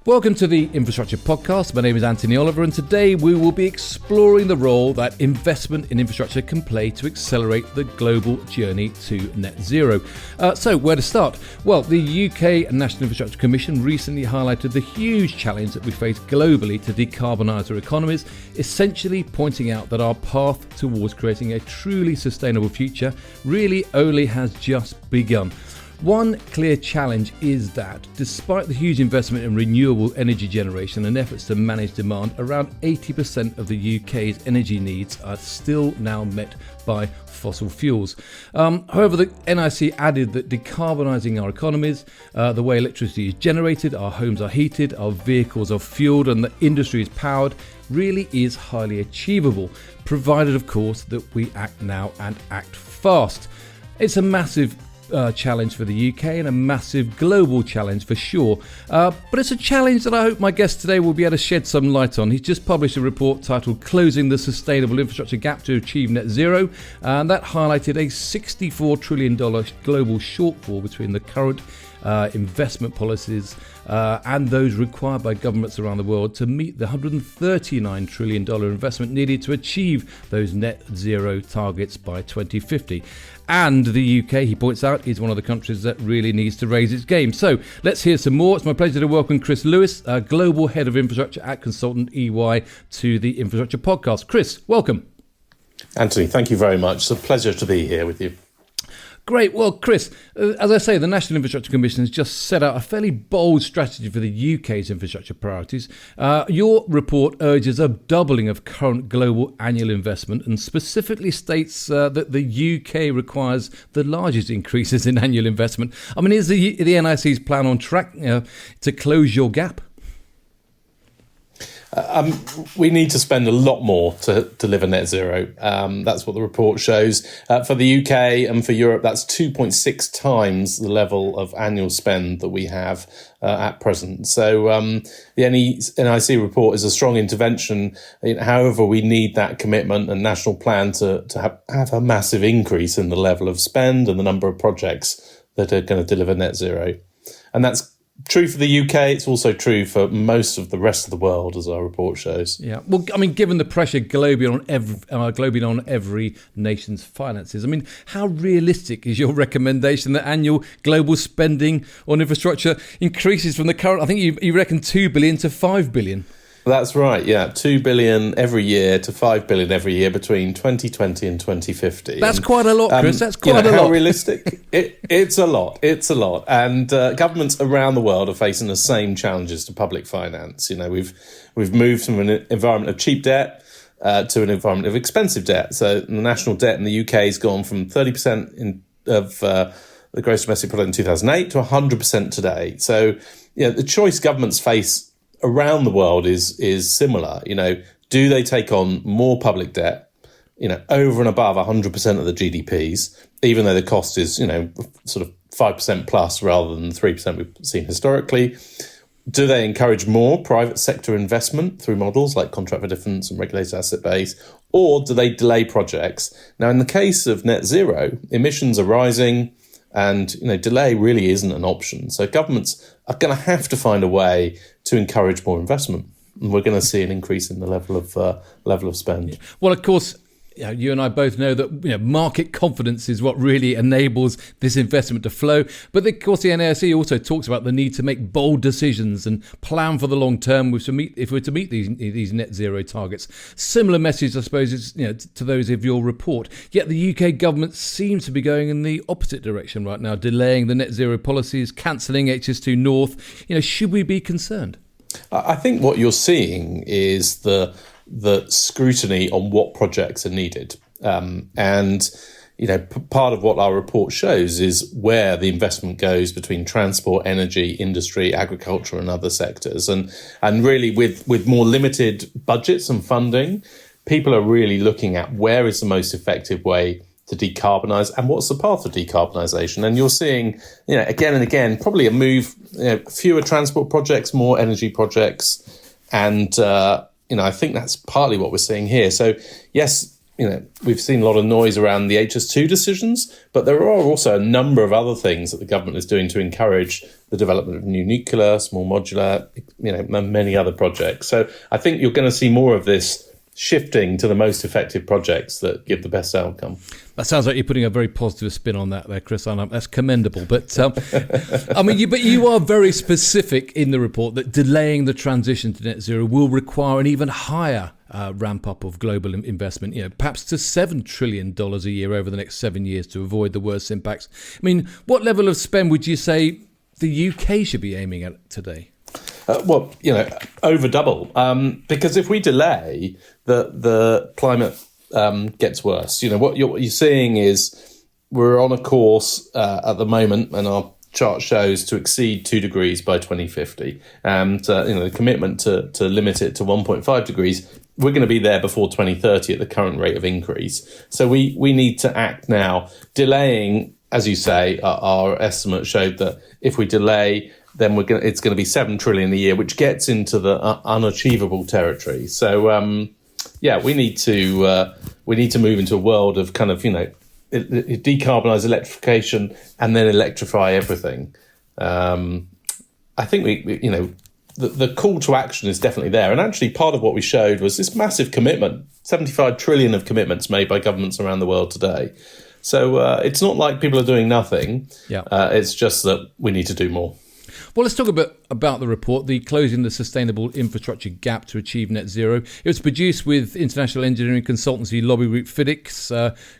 Welcome to the Infrastructure Podcast. My name is Anthony Oliver, and today we will be exploring the role that investment in infrastructure can play to accelerate the global journey to net zero. So where to start? Well, the UK National Infrastructure Commission recently highlighted the huge challenge that we face globally to decarbonise our economies, essentially pointing out that our path towards creating a truly sustainable future really only has just begun. One clear challenge is that, despite the huge investment in renewable energy generation and efforts to manage demand, around 80% of the UK's energy needs are still now met by fossil fuels. However, the NIC added that decarbonising our economies, the way electricity is generated, our homes are heated, our vehicles are fuelled and the industry is powered, really is highly achievable, provided, of course, that we act now and act fast. It's a massive challenge for the UK and a massive global challenge for sure. But it's a challenge that I hope my guest today will be able to shed some light on. He's just published a report titled Closing the Sustainable Infrastructure Gap to Achieve Net Zero, and that highlighted a $64 trillion global shortfall between the current investment policies and those required by governments around the world to meet the $139 trillion investment needed to achieve those net zero targets by 2050. And the UK, he points out, is one of the countries that really needs to raise its game. So let's hear some more. It's my pleasure to welcome Chris Lewis, Global Head of Infrastructure at consultant EY, to the Infrastructure Podcast. Chris, welcome. Anthony, thank you very much. It's a pleasure to be here with you. Great. Well, Chris, as I say, the National Infrastructure Commission has just set out a fairly bold strategy for the UK's infrastructure priorities. Your report urges a doubling of current global annual investment and specifically states that the UK requires the largest increases in annual investment. I mean, is the NIC's plan on track to close your gap? We need to spend a lot more to deliver net zero. That's what the report shows. For the UK and for Europe, that's 2.6 times the level of annual spend that we have at present. So the NIC report is a strong intervention. However, we need that commitment and national plan to have a massive increase in the level of spend and the number of projects that are going to deliver net zero. And that's true for the UK. It's also true for most of the rest of the world, as our report shows. Yeah. Well, I mean, given the pressure globally on every nation's finances, I mean, how realistic is your recommendation that annual global spending on infrastructure increases from the current, I think you reckon 2 billion to 5 billion? That's right, yeah. 2 billion every year to 5 billion every year between 2020 and 2050. That's quite a lot, Chris. That's quite a lot. How realistic? It's a lot. It's a lot. And governments around the world are facing the same challenges to public finance. You know, we've moved from an environment of cheap debt to an environment of expensive debt. So the national debt in the UK has gone from 30% of the gross domestic product in 2008 to 100% today. So, the choice governments face around the world is similar. Do they take on more public debt, over and above 100% of the GDPs, even though the cost is, sort of 5% plus rather than the 3% we've seen historically? Do they encourage more private sector investment through models like contract for difference and regulated asset base? Or do they delay projects? Now, in the case of net zero, emissions are rising, and delay really isn't an option. So governments are going to have to find a way to encourage more investment, and we're going to see an increase in the level of spend. Yeah. Well, of course, you and I both know that market confidence is what really enables this investment to flow. But of course, the NIC also talks about the need to make bold decisions and plan for the long term if we're to meet these net zero targets. Similar message, I suppose, is to those of your report. Yet the UK government seems to be going in the opposite direction right now, delaying the net zero policies, cancelling HS2 North. Should we be concerned? I think what you're seeing is the scrutiny on what projects are needed. And part of what our report shows is where the investment goes between transport, energy, industry, agriculture and other sectors. And really with more limited budgets and funding, people are really looking at where is the most effective way to decarbonise and what's the path to decarbonisation. And you're seeing, again and again, probably a move, fewer transport projects, more energy projects. And, I think that's partly what we're seeing here. So, yes, we've seen a lot of noise around the HS2 decisions, but there are also a number of other things that the government is doing to encourage the development of new nuclear, small modular, many other projects. So I think you're going to see more of this shifting to the most effective projects that give the best outcome. That sounds like you're putting a very positive spin on that there, Chris. And that's commendable. But you are very specific in the report that delaying the transition to net zero will require an even higher ramp up of global investment, perhaps to $7 trillion a year over the next 7 years to avoid the worst impacts. I mean, what level of spend would you say the UK should be aiming at today? Over double. Because if we delay, the climate gets worse. What you're seeing is we're on a course at the moment, and our chart shows to exceed 2 degrees by 2050. And the commitment to limit it to 1.5 degrees, we're going to be there before 2030 at the current rate of increase. So we need to act now. Delaying, as you say, our estimate showed that if we delay, then it's going to be $7 trillion a year, which gets into the unachievable territory. So, we need to move into a world of kind of, decarbonise electrification and then electrify everything. I think the call to action is definitely there. And actually part of what we showed was this massive commitment, 75 trillion of commitments made by governments around the world today. So it's not like people are doing nothing. Yeah. It's just that we need to do more. Well, let's talk a bit about the report, the Closing the Sustainable Infrastructure Gap to Achieve Net Zero. It was produced with international engineering consultancy lobby group FIDIC's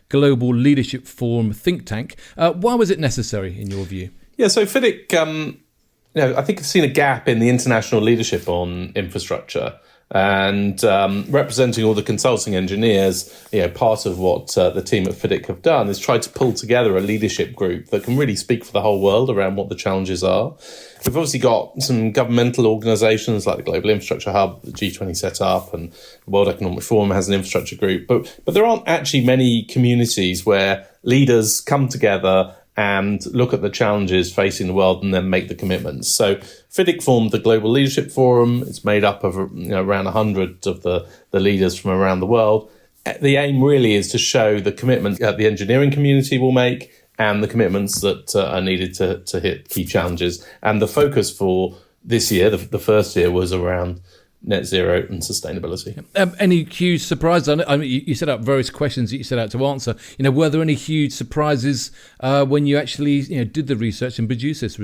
Global Leadership Forum think tank. Why was it necessary, in your view? Yeah, so FIDIC, I think I've seen a gap in the international leadership on infrastructure. And representing all the consulting engineers, part of what the team at FIDIC have done is try to pull together a leadership group that can really speak for the whole world around what the challenges are. We've obviously got some governmental organisations like the Global Infrastructure Hub, the G20 set up, and the World Economic Forum has an infrastructure group. But there aren't actually many communities where leaders come together and look at the challenges facing the world and then make the commitments. So FIDIC formed the Global Leadership Forum. It's made up of around 100 of the leaders from around the world. The aim really is to show the commitment that the engineering community will make and the commitments that are needed to hit key challenges. And the focus for this year, the first year, was around net zero and sustainability. Any huge surprises? I mean, you set out various questions that you set out to answer. Were there any huge surprises when you actually did the research and produced this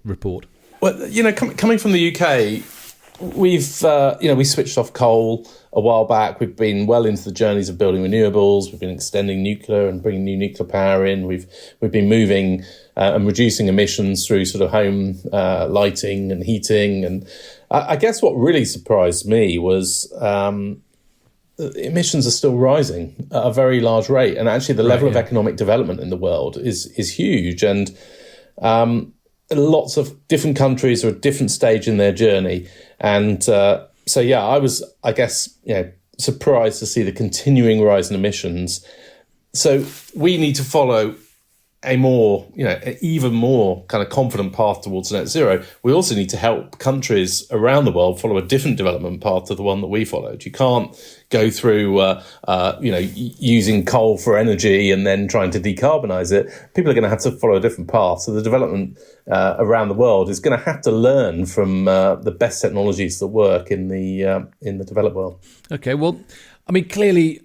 report? Well, coming from the UK, we've we switched off coal a while back. We've been well into the journeys of building renewables. We've been extending nuclear and bringing new nuclear power in. We've been moving and reducing emissions through sort of home lighting and heating. And I guess what really surprised me was emissions are still rising at a very large rate. And actually the level of economic development in the world is huge. And lots of different countries are at a different stage in their journey. And I was, surprised to see the continuing rise in emissions. So we need to follow a more, even more kind of confident path towards net zero. We also need to help countries around the world follow a different development path to the one that we followed. You can't go through, using coal for energy and then trying to decarbonise it. People are going to have to follow a different path. So the development around the world is going to have to learn from the best technologies that work in the developed world. Okay, well, I mean, clearly,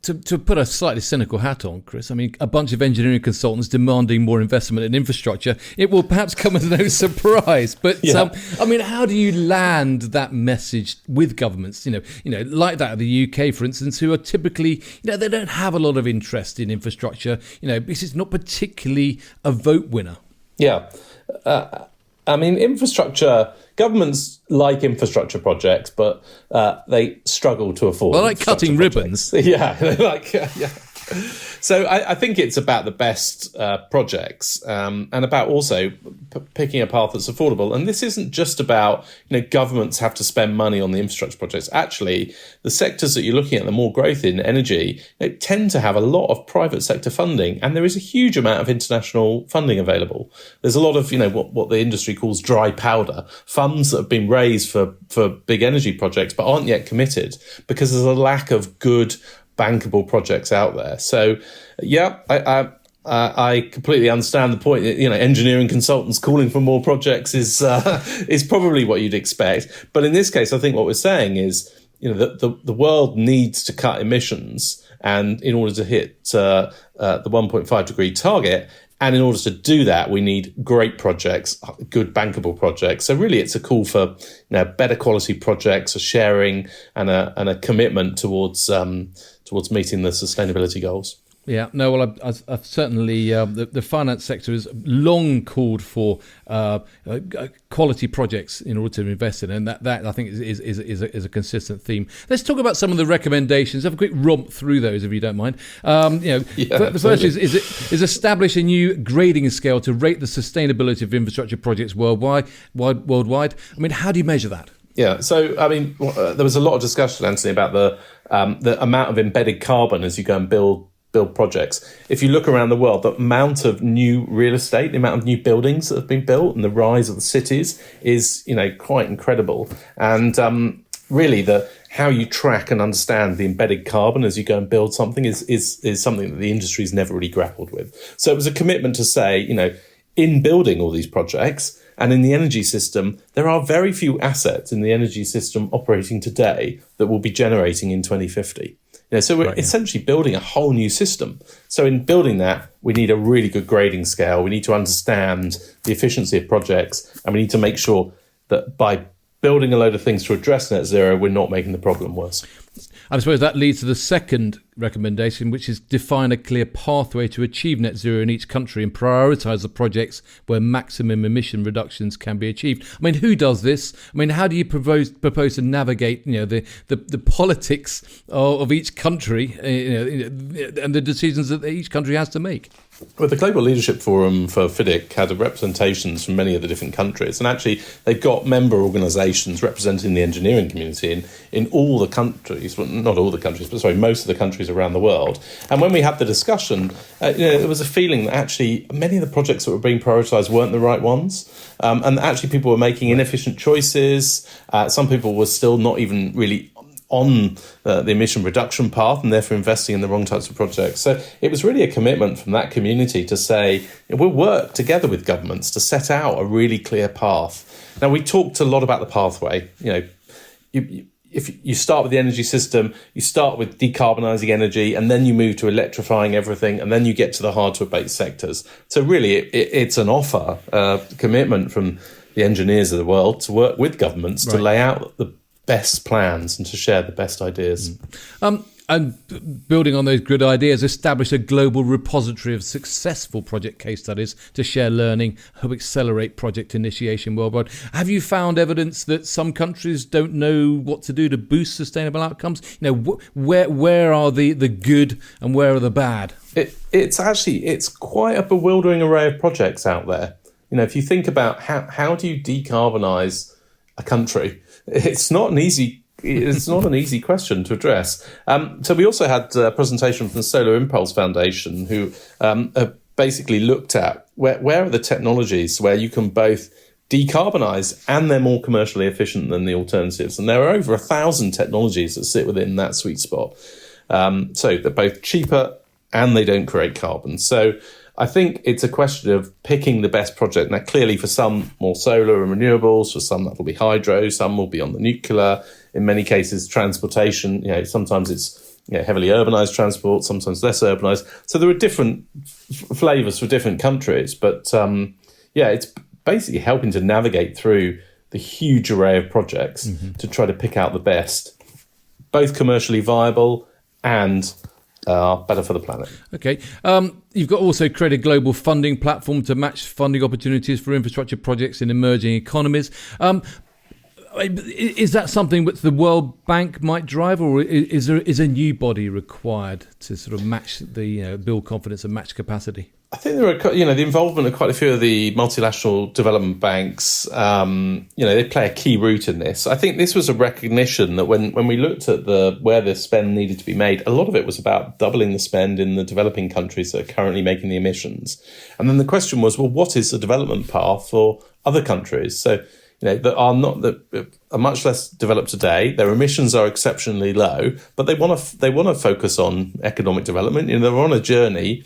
to put a slightly cynical hat on, Chris, I mean, a bunch of engineering consultants demanding more investment in infrastructure, it will perhaps come as no surprise. But, how do you land that message with governments, like that of the UK, for instance, who are typically, they don't have a lot of interest in infrastructure, because it's not particularly a vote winner. Yeah. Infrastructure, governments like infrastructure projects, but they struggle to afford. Well, like cutting ribbons. Yeah, So I think it's about the best projects and about also picking a path that's affordable. And this isn't just about, governments have to spend money on the infrastructure projects. Actually, the sectors that you're looking at, the more growth in energy, tend to have a lot of private sector funding. And there is a huge amount of international funding available. There's a lot of, what the industry calls dry powder, funds that have been raised for big energy projects, but aren't yet committed because there's a lack of good bankable projects out there. So, I completely understand the point. Engineering consultants calling for more projects is probably what you'd expect. But in this case, I think what we're saying is, that the world needs to cut emissions, and in order to hit the 1.5 degree target. And in order to do that, we need great projects, good bankable projects. So really, it's a call for better quality projects, a sharing, and a commitment towards meeting the sustainability goals. Yeah, no, well, I've certainly, the finance sector has long called for quality projects in order to invest in, and that I think is a consistent theme. Let's talk about some of the recommendations. Have a quick romp through those, if you don't mind. The first is establish a new grading scale to rate the sustainability of infrastructure projects worldwide. I mean, how do you measure that? Yeah, so there was a lot of discussion, Anthony, about the amount of embedded carbon as you go and build projects. If you look around the world, the amount of new real estate, the amount of new buildings that have been built, and the rise of the cities is, quite incredible. And really, how you track and understand the embedded carbon as you go and build something is something that the industry's never really grappled with. So it was a commitment to say, in building all these projects and in the energy system, there are very few assets in the energy system operating today that will be generating in 2050. So we're essentially building a whole new system. So in building that, we need a really good grading scale. We need to understand the efficiency of projects, and we need to make sure that by building a load of things to address net zero, we're not making the problem worse. I suppose that leads to the second recommendation, which is define a clear pathway to achieve net zero in each country and prioritise the projects where maximum emission reductions can be achieved. I mean, who does this? I mean, how do you propose to navigate, the politics of each country, and the decisions that each country has to make? Well, the Global Leadership Forum for FIDIC had representations from many of the different countries, and actually they've got member organisations representing the engineering community in all the countries, well, not all the countries, but most of the countries around the world. And when we had the discussion, there was a feeling that actually many of the projects that were being prioritised weren't the right ones, and actually people were making inefficient choices. Some people were still not even really on the emission reduction path, and therefore investing in the wrong types of projects. So it was really a commitment from that community to say, we'll work together with governments to set out a really clear path. Now, we talked a lot about the pathway. If you start with the energy system, you start with decarbonising energy, and then you move to electrifying everything, and then you get to the hard-to-abate sectors. So really, it's an offer, commitment from the engineers of the world to work with governments to lay out the best plans and to share the best ideas. And building on those good ideas, establish a global repository of successful project case studies to share learning, help accelerate project initiation worldwide. Have you found evidence that some countries don't know what to do to boost sustainable outcomes? Where are the good and where are the bad? It's quite a bewildering array of projects out there. If you think about how do you decarbonise a country, it's not an easy question to address. So we also had a presentation from the Solar Impulse Foundation, who have basically looked at where are the technologies where you can both decarbonise and they're more commercially efficient than the alternatives. And there are over 1,000 technologies that sit within that sweet spot. So they're both cheaper and they don't create carbon. So I think it's a question of picking the best project. Now, clearly for some, more solar and renewables, for some that'll be hydro, some will be on the nuclear. In many cases, transportation, sometimes it's heavily urbanised transport, sometimes less urbanised. So there are different flavours for different countries. But it's basically helping to navigate through the huge array of projects to try to pick out the best, both commercially viable and better for the planet. Okay. You've got also created a global funding platform to match funding opportunities for infrastructure projects in emerging economies. Is that something which the World Bank might drive, or is a new body required to sort of match the build confidence and match capacity? I think there are, the involvement of quite a few of the multilateral development banks. They play a key role in this. I think this was a recognition that when we looked at where the spend needed to be made, a lot of it was about doubling the spend in the developing countries that are currently making the emissions. And then the question was, well, what is the development path for other countries? So, that are much less developed today. Their emissions are exceptionally low, but they want to focus on economic development. They're on a journey.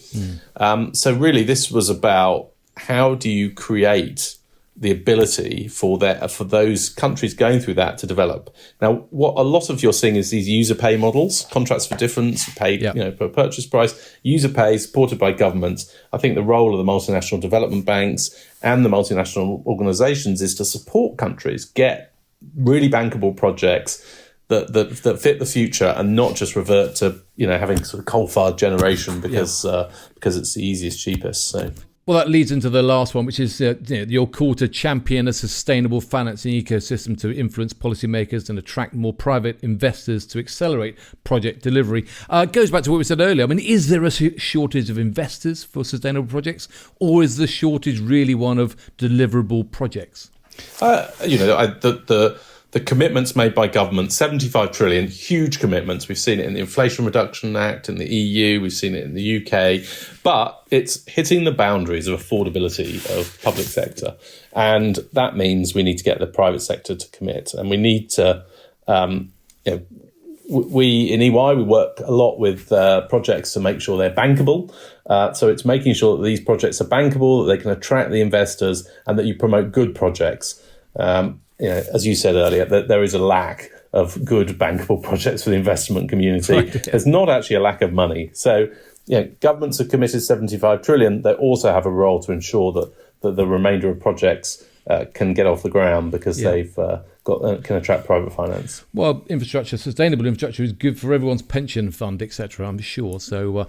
So really, this was about how do you create the ability for those countries going through that to develop. Now, what a lot of you're seeing is these user pay models, contracts for difference, paid per purchase price, user pay supported by governments. I think the role of the multinational development banks and the multinational organizations is to support countries get really bankable projects that fit the future and not just revert to having sort of coal-fired generation because it's the easiest, cheapest. So. Well, that leads into the last one, which is your call to champion a sustainable financing ecosystem to influence policymakers and attract more private investors to accelerate project delivery. It goes back to what we said earlier. I mean, is there a shortage of investors for sustainable projects, or is the shortage really one of deliverable projects? The commitments made by government, 75 trillion, huge commitments. We've seen it in the Inflation Reduction Act in the EU. We've seen it in the UK. But it's hitting the boundaries of affordability of public sector. And that means we need to get the private sector to commit. And we need to, we in EY, we work a lot with projects to make sure they're bankable. So it's making sure that these projects are bankable, that they can attract the investors, and that you promote good projects. As you said earlier, that there is a lack of good bankable projects for the investment community. Right, yeah. There's not actually a lack of money. So, governments have committed 75 trillion. They also have a role to ensure that the remainder of projects can get off the ground because they've can attract private finance. Well, sustainable infrastructure is good for everyone's pension fund, etc., I'm sure. So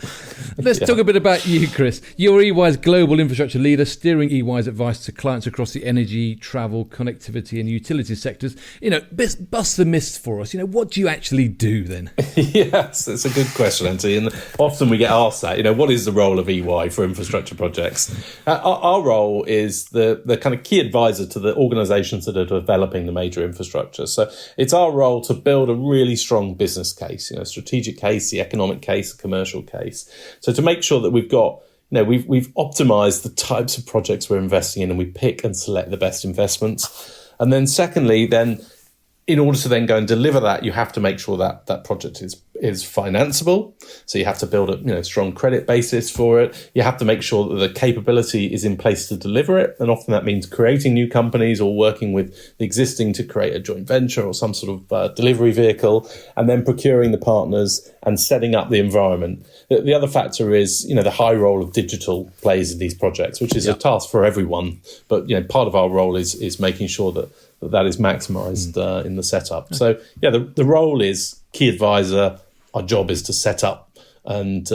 let's talk a bit about you, Chris. You're EY's global infrastructure leader, steering EY's advice to clients across the energy, travel, connectivity and utility sectors. Bust the myths for us. What do you actually do then? Yes, it's a good question, Anthony. And often we get asked that, what is the role of EY for infrastructure projects? Our role is the kind of key advisor to the organisations that are developing the major infrastructure. So it's our role to build a really strong business case, strategic case, the economic case, the commercial case. So to make sure that we've got, we've optimized the types of projects we're investing in and we pick and select the best investments. And then secondly, in order to then go and deliver that, you have to make sure that that project is financeable. So you have to build a strong credit basis for it. You have to make sure that the capability is in place to deliver it. And often that means creating new companies or working with the existing to create a joint venture or some sort of delivery vehicle, and then procuring the partners and setting up the environment. The other factor is, the high role of digital plays in these projects, which is a task for everyone. But, part of our role is making sure that is maximised in the setup. So, the role is key advisor. Our job is to set up and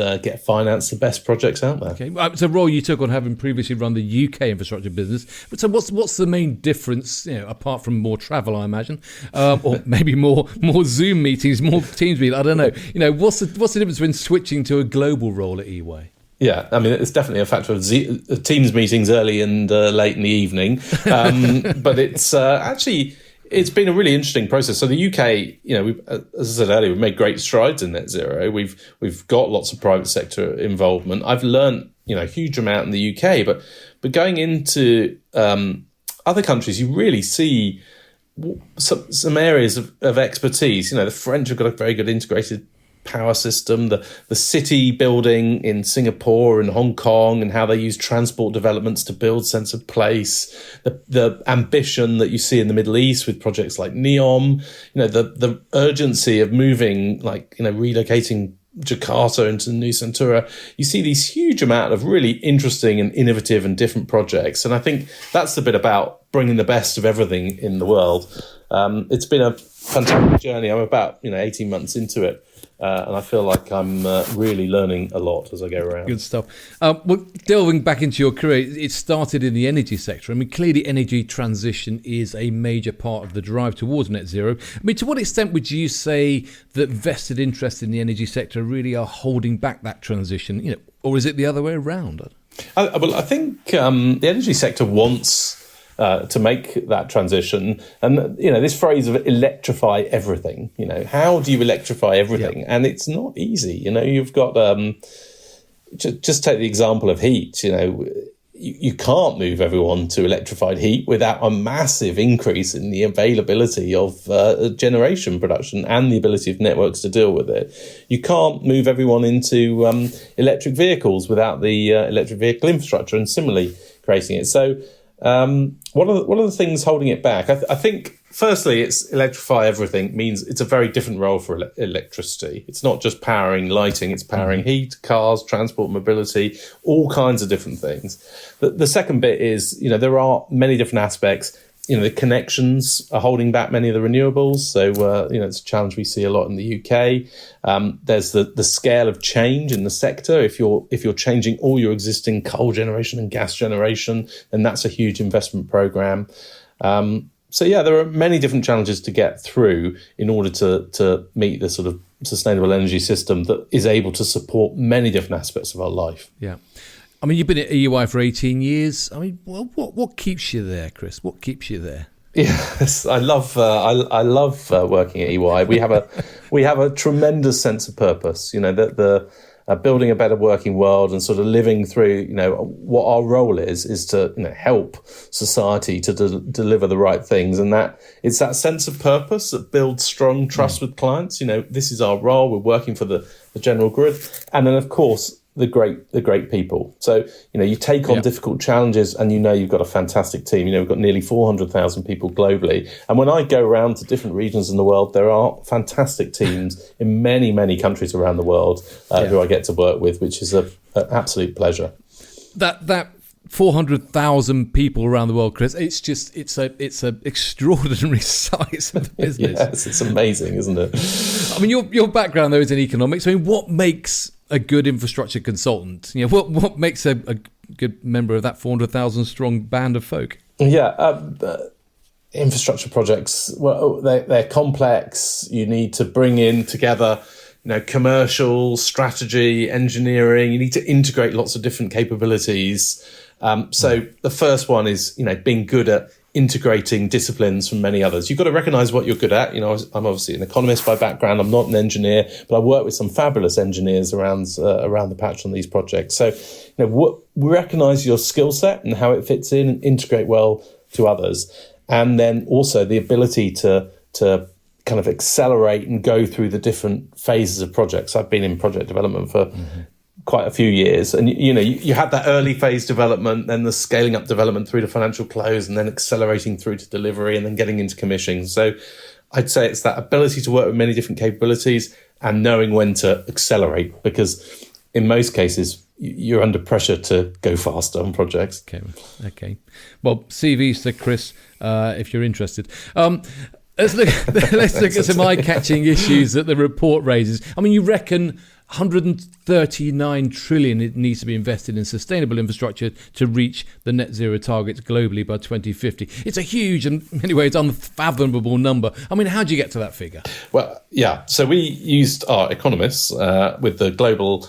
finance the best projects out there. Okay, it's a role you took on having previously run the UK infrastructure business. But so what's the main difference, apart from more travel, I imagine, or maybe more Zoom meetings, more Teams meetings? I don't know. What's the difference between switching to a global role at EY? Yeah, I mean, it's definitely a factor of Teams meetings early and late in the evening. But it's actually, it's been a really interesting process. So the UK, as I said earlier, we've made great strides in net zero. We've got lots of private sector involvement. I've learned, a huge amount in the UK, but going into other countries, you really see some areas of expertise. The French have got a very good integrated power system, the city building in Singapore and Hong Kong, and how they use transport developments to build sense of place, the ambition that you see in the Middle East with projects like NEOM, the urgency of moving, relocating Jakarta into Nusantara. You see these huge amount of really interesting and innovative and different projects. And I think that's the bit about bringing the best of everything in the world. It's been a fantastic journey. I'm about 18 months into it. And I feel like I'm really learning a lot as I go around. Good stuff. Well, delving back into your career, it started in the energy sector. I mean, clearly energy transition is a major part of the drive towards net zero. I mean, to what extent would you say that vested interests in the energy sector really are holding back that transition, or is it the other way around? Well, I think the energy sector wants to make that transition. And, this phrase of electrify everything, how do you electrify everything? Yeah. And it's not easy. You've got, just take the example of heat, you can't move everyone to electrified heat without a massive increase in the availability of generation production and the ability of networks to deal with it. You can't move everyone into electric vehicles without the electric vehicle infrastructure and similarly creating it. So what are the things holding it back? I think, firstly, it's electrify everything means it's a very different role for electricity. It's not just powering lighting, it's powering heat, cars, transport, mobility, all kinds of different things. The second bit is, there are many different aspects. The connections are holding back many of the renewables. So, it's a challenge we see a lot in the UK. There's the scale of change in the sector. If you're changing all your existing coal generation and gas generation, then that's a huge investment program. So, there are many different challenges to get through in order to meet the sort of sustainable energy system that is able to support many different aspects of our life. Yeah. I mean, you've been at EY for 18 years. I mean, what keeps you there, Chris? What keeps you there? Yes, I love working at EY. We have a tremendous sense of purpose. The building a better working world and sort of living through. What our role is to help society to deliver the right things, and that it's that sense of purpose that builds strong trust with clients. This is our role. We're working for the general good, and then of course the great people. So, you take on difficult challenges and you've got a fantastic team. We've got nearly 400,000 people globally. And when I go around to different regions in the world, there are fantastic teams in many, many countries around the world who I get to work with, which is an absolute pleasure. That 400,000 people around the world, Chris, it's an extraordinary size of the business. Yes, it's amazing, isn't it? I mean, your background though is in economics. I mean, what makes a good infrastructure consultant? What makes a good member of that 400,000 strong band of folk? Yeah, infrastructure projects, well, they're complex. You need to bring in together, commercial, strategy, engineering. You need to integrate lots of different capabilities. So the first one is, being good at integrating disciplines from many others. You've got to recognise what you're good at. I'm obviously an economist by background. I'm not an engineer, but I work with some fabulous engineers around the patch on these projects. So, recognise your skill set and how it fits in and integrate well to others. And then also the ability to kind of accelerate and go through the different phases of projects. I've been in project development for quite a few years, and you had that early phase development, then the scaling up development through to financial close, and then accelerating through to delivery, and then getting into commissioning. So I'd say it's that ability to work with many different capabilities and knowing when to accelerate, because in most cases you're under pressure to go faster on projects. Okay. Well, CVs to Chris if you're interested. Let's look at some eye-catching issues that the report raises. I mean, you reckon 139 trillion it needs to be invested in sustainable infrastructure to reach the net zero targets globally by 2050. It's a huge and in many ways unfathomable number. I mean, how do you get to that figure? Well, yeah. So we used our economists with the global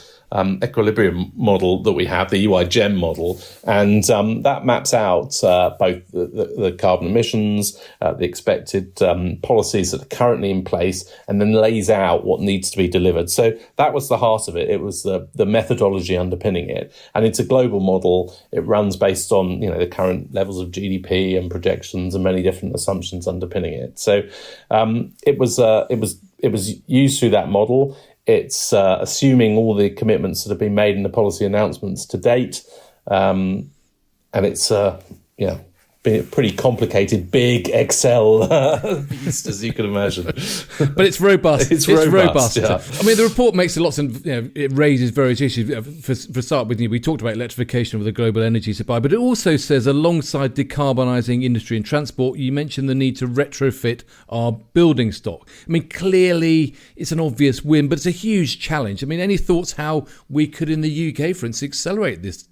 equilibrium model that we have, the EY GEM model, and that maps out both the carbon emissions, the expected policies that are currently in place, and then lays out what needs to be delivered. So that was the heart of it. It was the methodology underpinning it, and it's a global model. It runs based on the current levels of GDP and projections and many different assumptions underpinning it. So it was used through that model. It's assuming all the commitments that have been made in the policy announcements to date. And it's, been a pretty complicated, big Excel beast, as you can imagine. But it's robust. It's robust. Yeah. I mean, the report makes lots of, it raises various issues. For start with, we talked about electrification of the global energy supply, but it also says alongside decarbonising industry and transport, you mentioned the need to retrofit our building stock. I mean, clearly it's an obvious win, but it's a huge challenge. I mean, any thoughts how we could in the UK, for instance, accelerate this,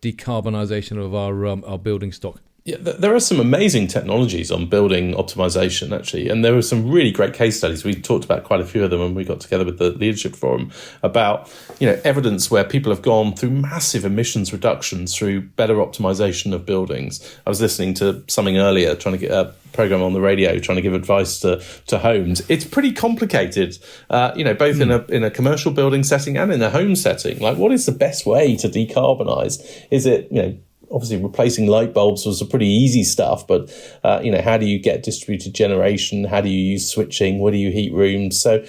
decarbonisation of our building stock? Yeah, there are some amazing technologies on building optimization, actually. And there were some really great case studies. We talked about quite a few of them when we got together with the Leadership Forum about, evidence where people have gone through massive emissions reductions through better optimization of buildings. I was listening to something earlier, trying to get a program on the radio, trying to give advice to homes. It's pretty complicated, both in a commercial building setting and in a home setting. Like, what is the best way to decarbonize? Is it, obviously replacing light bulbs was a pretty easy stuff, but how do you get distributed generation? How do you use switching? What do you heat rooms? So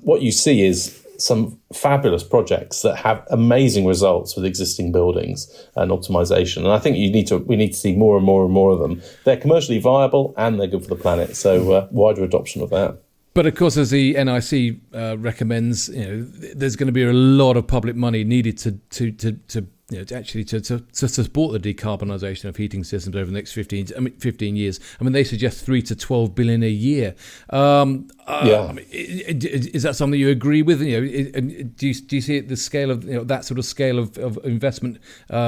what you see is some fabulous projects that have amazing results with existing buildings and optimization. And I think we need to see more and more and more of them. They're commercially viable and they're good for the planet. So wider adoption of that. But of course, as the NIC recommends, there's going to be a lot of public money needed to support the decarbonisation of heating systems over the next 15 years. I mean, they suggest 3 to 12 billion a year. Is that something you agree with? Do you see it the scale of that sort of scale of investment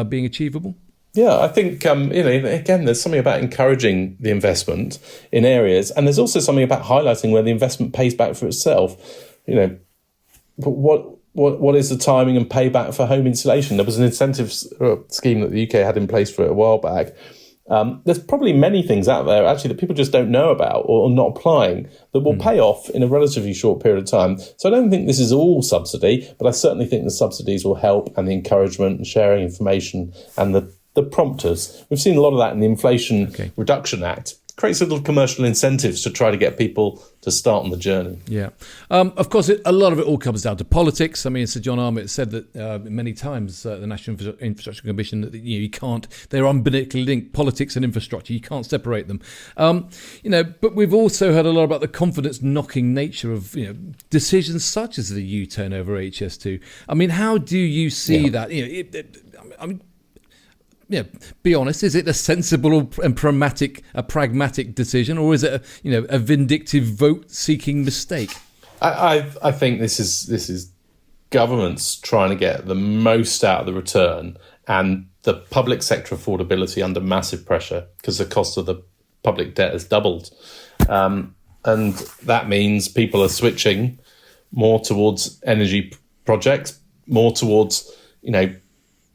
being achievable? Yeah, I think, again, there's something about encouraging the investment in areas, and there's also something about highlighting where the investment pays back for itself. But what is the timing and payback for home insulation? There was an incentive scheme that the UK had in place for it a while back. There's probably many things out there, actually, that people just don't know about or are not applying that will pay off in a relatively short period of time. So I don't think this is all subsidy, but I certainly think the subsidies will help, and the encouragement and sharing information and the prompters. We've seen a lot of that in the Inflation Reduction Act. Creates little commercial incentives to try to get people to start on the journey. Yeah. Of course, a lot of it all comes down to politics. I mean, Sir John Armitt said that many times, the National Infrastructure Commission, that you can't, they're umbilically linked, politics and infrastructure. You can't separate them. But we've also heard a lot about the confidence-knocking nature of decisions such as the U-turn over HS2. I mean, how do you see that? Be honest. Is it a sensible and pragmatic decision, or is it a vindictive vote-seeking mistake? I think this is governments trying to get the most out of the return, and the public sector affordability under massive pressure because the cost of the public debt has doubled, and that means people are switching more towards energy projects, more towards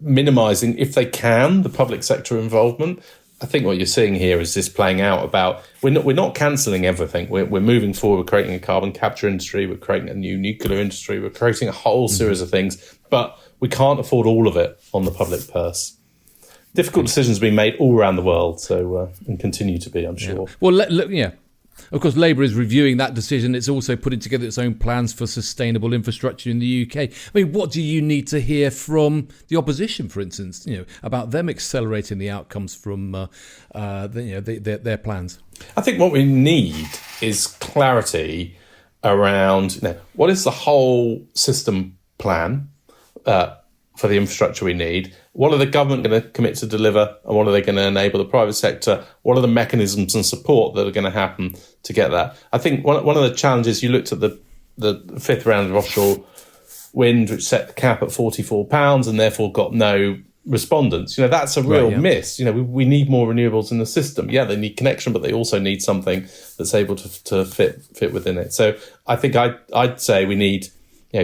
minimising, if they can, the public sector involvement. I think what you're seeing here is this playing out about we're not cancelling everything. We're moving forward. We're creating a carbon capture industry. We're creating a new nuclear industry. We're creating a whole series of things, but we can't afford all of it on the public purse. Difficult decisions being made all around the world, so and continue to be, I'm sure. Well, of course, Labour is reviewing that decision. It's also putting together its own plans for sustainable infrastructure in the UK. I mean, what do you need to hear from the opposition, for instance, about them accelerating the outcomes from their plans? I think what we need is clarity around what is the whole system plan for the infrastructure we need. What are the government going to commit to deliver, and what are they going to enable the private sector? What are the mechanisms and support that are going to happen to get that? I think one of the challenges, you looked at the fifth round of offshore wind, which set the cap at £44 and therefore got no respondents. That's a real miss. We need more renewables in the system. Yeah, they need connection, but they also need something that's able to fit within it. So I think I'd say we need,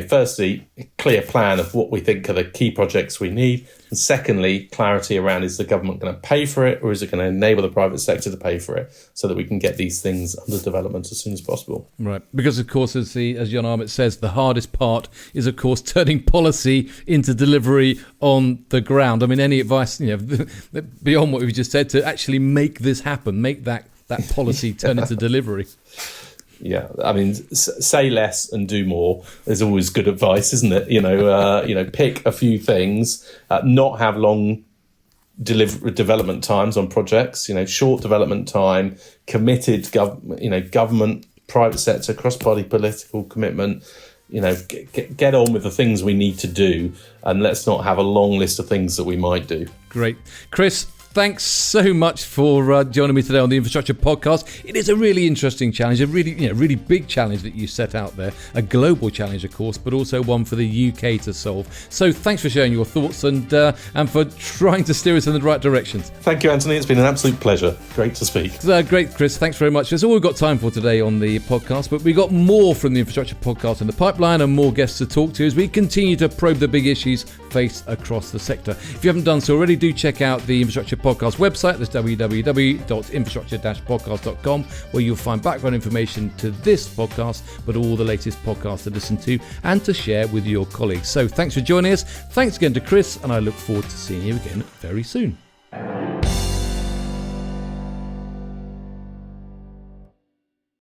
firstly, a clear plan of what we think are the key projects we need. And secondly, clarity around, is the government going to pay for it, or is it going to enable the private sector to pay for it, so that we can get these things under development as soon as possible. Right. Because, of course, as John Armitt says, the hardest part is, of course, turning policy into delivery on the ground. I mean, any advice, beyond what we've just said, to actually make this happen, make that policy turn into delivery? Yeah, I mean, say less and do more is always good advice, isn't it? Pick a few things, not have long development times on projects. Short development time, committed government, private sector, cross-party political commitment. Get on with the things we need to do, and let's not have a long list of things that we might do. Great, Chris. Thanks so much for joining me today on the Infrastructure Podcast. It is a really interesting challenge, a really big challenge that you set out there, a global challenge, of course, but also one for the UK to solve. So thanks for sharing your thoughts and for trying to steer us in the right direction. Thank you, Anthony. It's been an absolute pleasure. Great to speak. Great, Chris. Thanks very much. That's all we've got time for today on the podcast, but we've got more from the Infrastructure Podcast in the pipeline and more guests to talk to as we continue to probe the big issues faced across the sector. If you haven't done so already, do check out the Infrastructure Podcast website. That's www.infrastructure-podcast.com, where you'll find background information to this podcast, but all the latest podcasts to listen to and to share with your colleagues. So thanks for joining us. Thanks again to Chris, and I look forward to seeing you again very soon.